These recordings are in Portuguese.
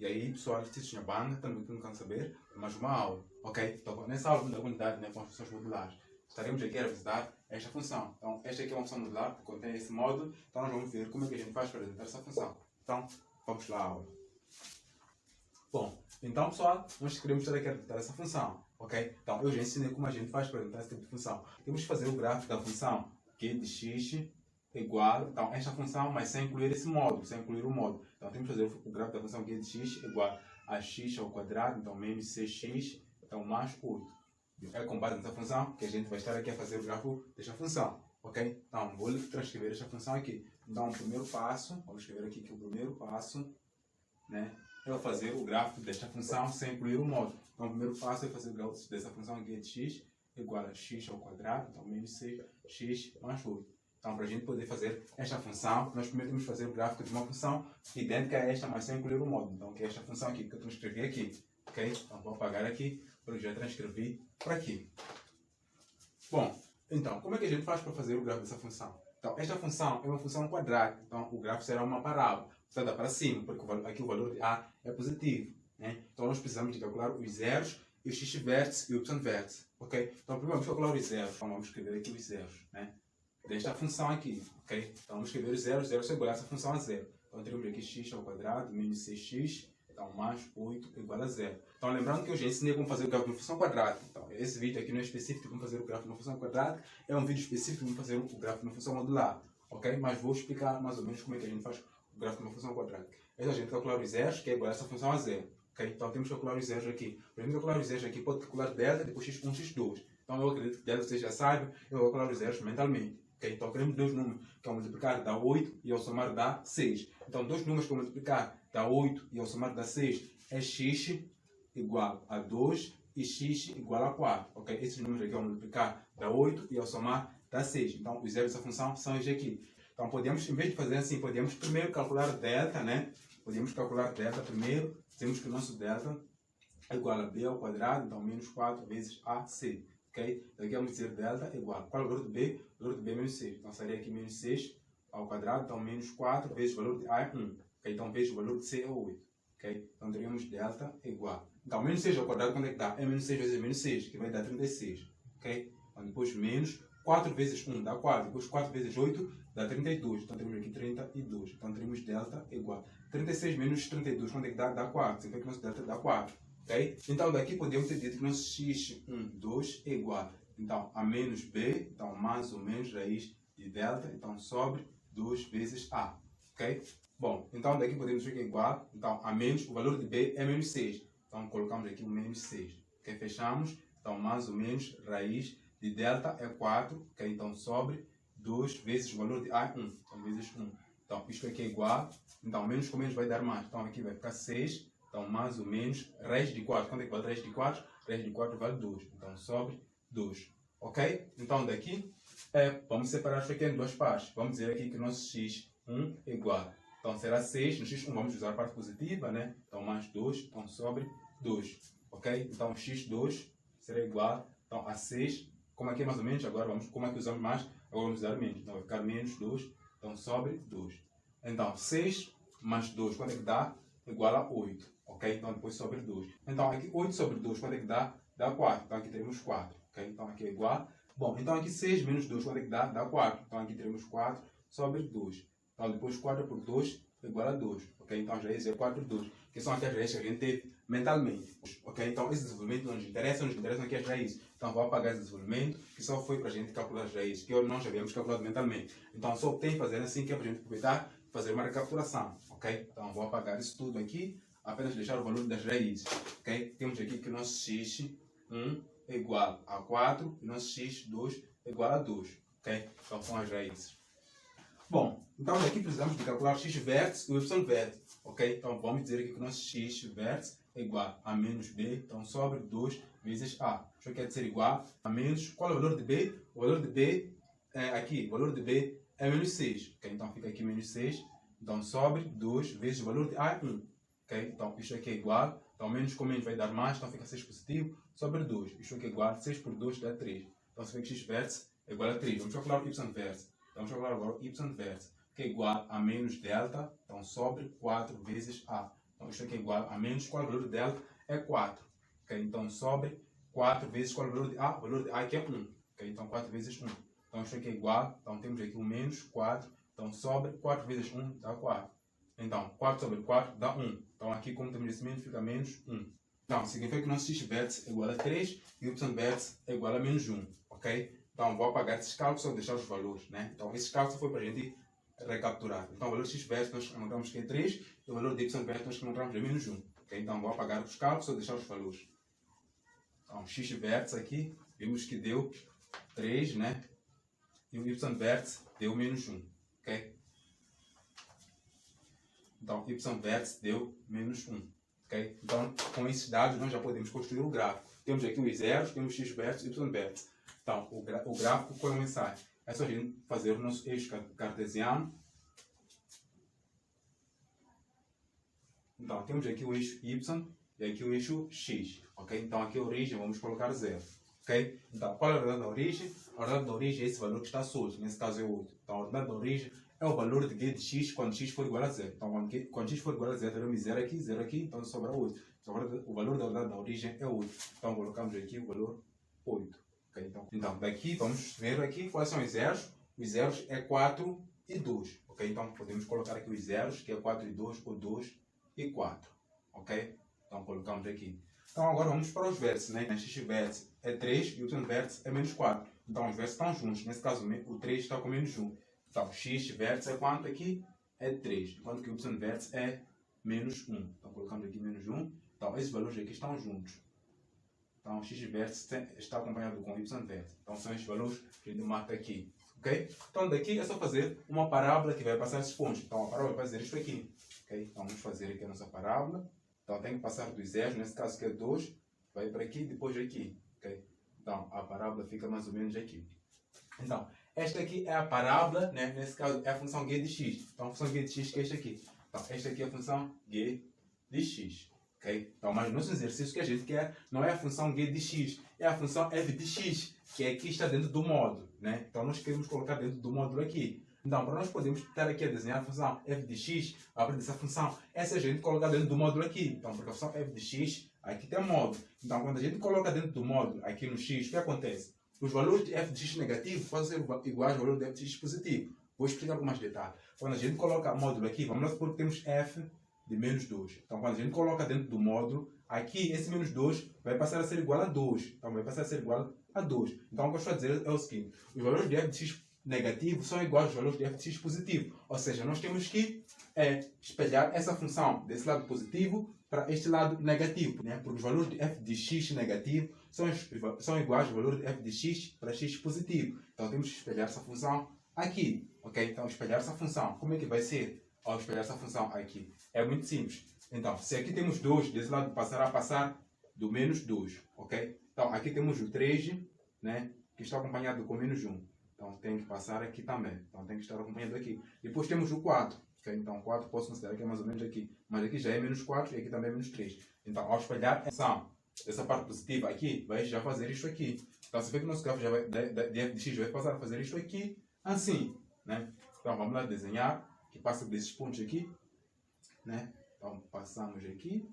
E aí, pessoal, se tinha banda, também não quero saber, mais uma aula, ok? Então, nessa aula da unidade, né, com as funções modulares, estaremos aqui a visitar esta função. Então, esta aqui é uma função modular que contém esse módulo, então nós vamos ver como é que a gente faz para apresentar essa função. Então, vamos lá à aula. Bom, então, pessoal, nós queremos estar aqui a apresentar essa função, ok? Então, eu já ensinei como a gente faz para apresentar esse tipo de função. Temos que fazer o gráfico da função, que de x igual, então, esta função, mas sem incluir esse módulo, sem incluir o módulo. Então, temos que fazer o gráfico da função que de x igual a x ao quadrado, então, menos 6x, então, mais 8. É com base nessa função que a gente vai estar aqui a fazer o gráfico desta função, ok? Então, vou transcrever esta função aqui. Então, o primeiro passo, vamos escrever aqui que o primeiro passo, né, é fazer o gráfico desta função sem incluir o módulo. Então, o primeiro passo é fazer o gráfico dessa função aqui de x igual a x ao quadrado, então, menos 6x mais 8. Então, para a gente poder fazer esta função, nós primeiro temos que fazer o gráfico de uma função idêntica a esta, mas sem incluir o módulo. Então, que é esta função aqui que eu transcrevi aqui. Ok? Então, vou apagar aqui, porque já transcrevi para aqui. Bom, então, como é que a gente faz para fazer o gráfico dessa função? Então, esta função é uma função quadrática. Então, o gráfico será uma parábola. Você dá para cima, porque aqui o valor de A é positivo. Né? Então, nós precisamos de calcular os zeros, e os x vértice e o y vértice. Ok? Então, primeiro vamos calcular os zeros. Então, vamos escrever aqui os zeros. Né? Desta função aqui, ok? Então, vamos escrever os zeros, zero é igual a essa função a zero. Então, teremos aqui x ao quadrado, menos 6x, então, mais 8 igual a zero. Então, lembrando que eu já ensinei como fazer o gráfico de uma função quadrática. Então, esse vídeo aqui não é específico de como fazer o gráfico de uma função quadrática, é um vídeo específico de como fazer o gráfico de uma função modular, ok? Mas vou explicar mais ou menos como é que a gente faz o gráfico de uma função quadrática. Então, a gente calcular os zeros, que é igual a essa função a zero, ok? Então, temos que calcular os zeros aqui. Para a gente calcular os zeros aqui, pode calcular delta, depois x1, x2. Então, eu acredito que delta vocês já saibam, eu vou calcular os zeros mentalmente. Okay? Então, queremos dois números que ao multiplicar dá 8 e ao somar dá 6. Então, dois números que ao multiplicar dá 8 e ao somar dá 6 é x igual a 2 e x igual a 4. Okay? Esses números aqui ao multiplicar dá 8 e ao somar dá 6. Então, os zeros dessa função são estes aqui. Então, podemos, em vez de fazer assim, podemos primeiro calcular delta, né? Podemos calcular delta primeiro. Temos que o nosso delta é igual a b ao quadrado, então menos 4 vezes ac. Ok? Daqui vamos dizer delta igual. Qual é o valor de b? O valor de b é menos 6. Então, seria aqui menos 6 ao quadrado, então menos 4 vezes o valor de a é 1. Okay? Então, vezes o valor de c é 8. Okay? Então, teríamos delta igual. Então, menos 6 ao quadrado, quanto é que dá? É menos 6 vezes menos 6, que vai dar 36. Ok? Então, depois menos 4 vezes 1 dá 4. Depois 4 vezes 8 dá 32. Então, temos aqui 32. Então, teremos delta igual. 36 menos 32, quanto é que dá? Dá 4. Significa que nosso delta dá 4. Okay? Então, daqui podemos ter dito que nosso x12 é igual, então, a menos b, então, mais ou menos raiz de delta, então, sobre 2 vezes a. Ok? Bom, então, daqui podemos ver que é igual, então, a menos, o valor de b é menos 6. Então, colocamos aqui o menos 6. Ok? Fechamos. Então, mais ou menos raiz de delta é 4. Ok? Então, sobre 2 vezes o valor de a é 1. Então, vezes 1. Então, isto aqui é igual. Então, menos com menos vai dar mais. Então, aqui vai ficar 6. Então, mais ou menos, raiz de 4. Quanto é que vale raiz de 4? Raiz de 4 vale 2. Então, sobre 2. Ok? Então, daqui, vamos separar isso aqui em duas partes. Vamos dizer aqui que o nosso x1 é igual. Então, será 6. No x1 vamos usar a parte positiva, né? Então, mais 2. Então, sobre 2. Ok? Então, x2 será igual, então, a 6. Como aqui é mais ou menos, agora vamos, como é que usamos mais? Agora vamos usar menos. Então, vai ficar menos 2. Então, sobre 2. Então, 6 mais 2, quanto é que dá? Igual a 8. Ok? Então, depois sobre 2. Então, aqui 8 sobre 2, quanto é que dá? Dá 4. Então, aqui teremos 4. Ok? Então, aqui é igual. Bom, então aqui 6 menos 2, quanto é que dá? Dá 4. Então, aqui teremos 4 sobre 2. Então, depois 4 por 2 é igual a 2. Ok? Então, as raízes é 4 por 2. Que são aquelas raízes que a gente teve mentalmente. Ok? Então, esse desenvolvimento não nos interessam aqui as raízes. Então, vou apagar esse desenvolvimento, que só foi para a gente calcular as raízes, que nós já havíamos calculado mentalmente. Então, só tem que fazer assim, que é para a gente aproveitar e fazer uma recapitulação. Ok? Então, vou apagar isso tudo aqui. Apenas deixar o valor das raízes. Okay? Temos aqui que o nosso x1 é igual a 4 e o nosso x2 é igual a 2. Okay? Então são as raízes. Bom, então aqui precisamos de calcular o x vértice e o y vértice. Okay? Então vamos dizer aqui que o nosso x vértice é igual a menos b, então sobre 2 vezes a. Isso quer dizer igual a menos, qual é o valor de b? O valor de b é aqui, o valor de b é menos 6. Okay? Então fica aqui menos 6, então sobre 2 vezes o valor de a é 1. Okay? Então, isto aqui é igual. Então, menos com menos vai dar mais. Então, fica 6 positivo sobre 2. Isto aqui é igual. 6 por 2 dá 3. Então, se for que x vértice é igual a 3. Vamos calcular o y vértice. Então, vamos calcular agora o y vértice, que é igual a menos delta. Então, sobre 4 vezes a. Então, isto aqui é igual a menos, qual é o valor de delta? É 4. Okay? Então, sobre 4 vezes qual é o valor de A? O valor de A aqui é 1. Okay? Então, 4 vezes 1. Então, isto aqui é igual, então temos aqui o menos 4. Então, sobre 4 vezes 1 dá 4. Então, 4 sobre 4 dá 1. Então, aqui, como temos esse menos, fica menos 1. Então, significa que o nosso x-vértice é igual a 3 e o y-vértice é igual a menos 1. Ok? Então, vou apagar esses cálculos, só deixar os valores. Né? Então, esses cálculos foi para a gente recapturar. Então, o valor de x-vértice nós encontramos que é 3 e o valor de y-vértice nós encontramos é menos 1. Okay? Então, vou apagar os cálculos, só deixar os valores. Então, x-vértice aqui, vimos que deu 3, né? E o y-vértice deu menos 1. Ok? Então, y-vértice deu menos 1. Okay? Então, com esses dados, nós já podemos construir o gráfico. Temos aqui os zeros, temos x-vértice e y-vértice. Então, o gráfico, qual é a mensagem? É só a gente fazer o nosso eixo cartesiano. Então, temos aqui o eixo y e aqui o eixo x. Okay? Então, aqui a origem, vamos colocar 0. Okay? Então, qual é a ordem da origem? A ordem da origem é esse valor que está solto, nesse caso é 8. Então, a ordem da origem é o valor de g de x quando x for igual a 0. Então, quando x for igual a 0, teremos 0 aqui, então sobra 8. Então, o valor da ordem da origem é 8. Então, colocamos aqui o valor 8. Okay? Então, daqui, vamos ver aqui quais são os zeros. Os zeros é 4 e 2. Okay? Então, podemos colocar aqui os zeros, que é 4 e 2, ou 2 e 4. Ok? Então, colocamos aqui. Então, agora vamos para os vértices. Né? X-vértice é 3 e o y-vértice é menos 4. Então, os vértices estão juntos. Nesse caso, o 3 está com menos 1. Então, x-vértice é quanto aqui? É 3. Enquanto que o y-vértice é menos 1. Então, colocamos aqui menos 1. Então, esses valores aqui estão juntos. Então, x-vértice está acompanhado com y-vértice. Então, são esses valores que a gente marca aqui. Ok? Então, daqui é só fazer uma parábola que vai passar esses pontos. Então, a parábola vai fazer isto aqui. Okay? Então, vamos fazer aqui a nossa parábola. Então, tem que passar dos zeros, nesse caso que é 2, vai para aqui, depois aqui. Okay? Então, a parábola fica mais ou menos aqui. Então, esta aqui é a parábola, né? Nesse caso é a função g de x. Então, a função g de x que é esta aqui. Então, esta aqui é a função g de x. Okay? Então, mas o nosso exercício que a gente quer não é a função g de x, é a função f de x, que aqui está dentro do módulo. Né? Então, nós queremos colocar dentro do módulo aqui. Então, para nós podermos estar aqui a desenhar a função f de x, a partir dessa função, essa a gente coloca dentro do módulo aqui. Então, porque a função f de x, aqui tem módulo. Então, quando a gente coloca dentro do módulo, aqui no x, o que acontece? Os valores de f de x negativo podem ser iguais ao valor de f de x positivo. Vou explicar com mais detalhe. Quando a gente coloca módulo aqui, vamos lá supor que temos f de menos 2. Então, quando a gente coloca dentro do módulo, aqui esse menos 2 vai passar a ser igual a 2. Então, vai passar a ser igual a 2. Então, o que eu estou a dizer é o seguinte. Os valores de f de x negativo são iguais aos valores de f de x positivo. Ou seja, nós temos que espelhar essa função desse lado positivo para este lado negativo. Né? Porque os valores de f de x negativo são iguais aos valores de f de x para x positivo. Então temos que espelhar essa função aqui. Okay? Então espelhar essa função. Como é que vai ser ao espelhar essa função aqui? É muito simples. Então, se aqui temos 2, desse lado passará a passar do menos 2. Okay? Então aqui temos o 3, né? Que está acompanhado com menos 1. Então, tem que passar aqui também. Então, tem que estar acompanhando aqui. Depois temos o 4. Okay? Então, 4 posso considerar que é mais ou menos aqui. Mas aqui já é menos 4 e aqui também é menos 3. Então, ao espelhar essa parte positiva aqui, vai já fazer isto aqui. Então, você vê que o nosso gráfico já vai, de f de x vai passar a fazer isto aqui, assim. Né? Então, vamos lá desenhar, que passa desses pontos aqui. Né? Então, passamos aqui.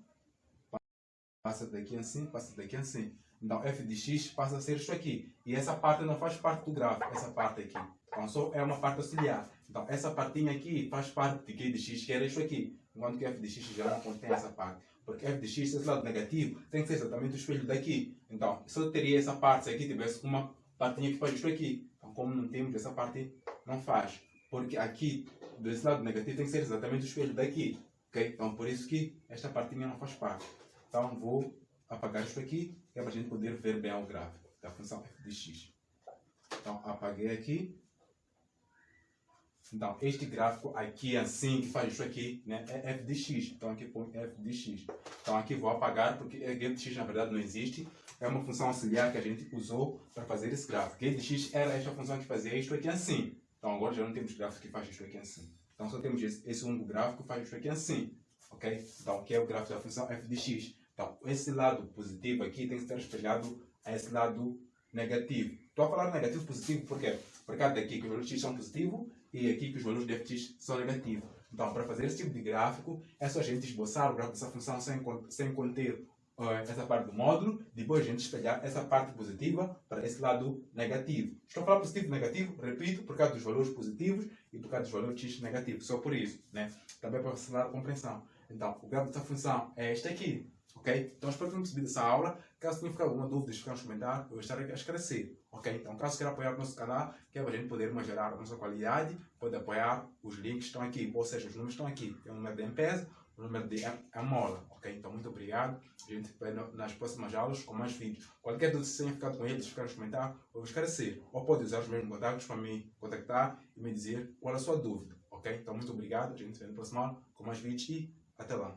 Passa daqui assim, passa daqui assim. Então, f de x passa a ser isto aqui. E essa parte não faz parte do gráfico, essa parte aqui. Então, só é uma parte auxiliar. Então, essa partinha aqui faz parte de g de x, que era isto aqui. Enquanto que f de x já não contém essa parte. Porque f de x, esse lado negativo, tem que ser exatamente o espelho daqui. Então, só teria essa parte, se aqui tivesse uma partinha que faz isto aqui. Então, como não temos, essa parte não faz. Porque aqui, desse lado negativo, tem que ser exatamente o espelho daqui. Okay? Então, por isso que esta partinha não faz parte. Então, vou apagar isto aqui, que é para a gente poder ver bem o gráfico da função f de x. Então, apaguei aqui. Então, este gráfico aqui, assim, que faz isso aqui, né, é f de x. Então, aqui põe f de x. Então, aqui vou apagar, porque g de x, na verdade, não existe. É uma função auxiliar que a gente usou para fazer esse gráfico. g de x era esta função que fazia isto aqui assim. Então, agora já não temos gráfico que faz isto aqui assim. Então, só temos esse único gráfico que faz isto aqui assim. Ok? Então, que é o gráfico da função f de x. Então, esse lado positivo aqui tem que estar espelhado a esse lado negativo. Estou a falar negativo positivo por quê? Porque daqui que os valores de x são positivos e aqui que os valores de f de x são negativos. Então, para fazer esse tipo de gráfico, é só a gente esboçar o gráfico dessa função sem conter essa parte do módulo, depois a gente espelhar essa parte positiva para esse lado negativo. Estou a falar positivo e negativo, repito, por causa dos valores positivos e por causa dos valores x negativos, só por isso, né? Também para facilitar a compreensão. Então, o gráfico dessa função é este aqui, ok? Então, espero que tenham percebido essa aula. Caso tenham ficado alguma dúvida, ficar nos comentários, eu estarei a esclarecer, ok? Então, caso queira apoiar o nosso canal, que é para a gente poder melhorar a nossa qualidade, pode apoiar, os links estão aqui, ou seja, os números estão aqui. Tem o número de M-Pesa, o número de Amola, ok? Então, muito obrigado. A gente vai nas próximas aulas com mais vídeos. Qualquer dúvida, se tenha ficado com eles, ficar nos comentários, eu vou esclarecer. Ou pode usar os mesmos contatos para me contactar e me dizer qual é a sua dúvida, ok? Então, muito obrigado. A gente se vê no próximo aula com mais vídeos e até lá.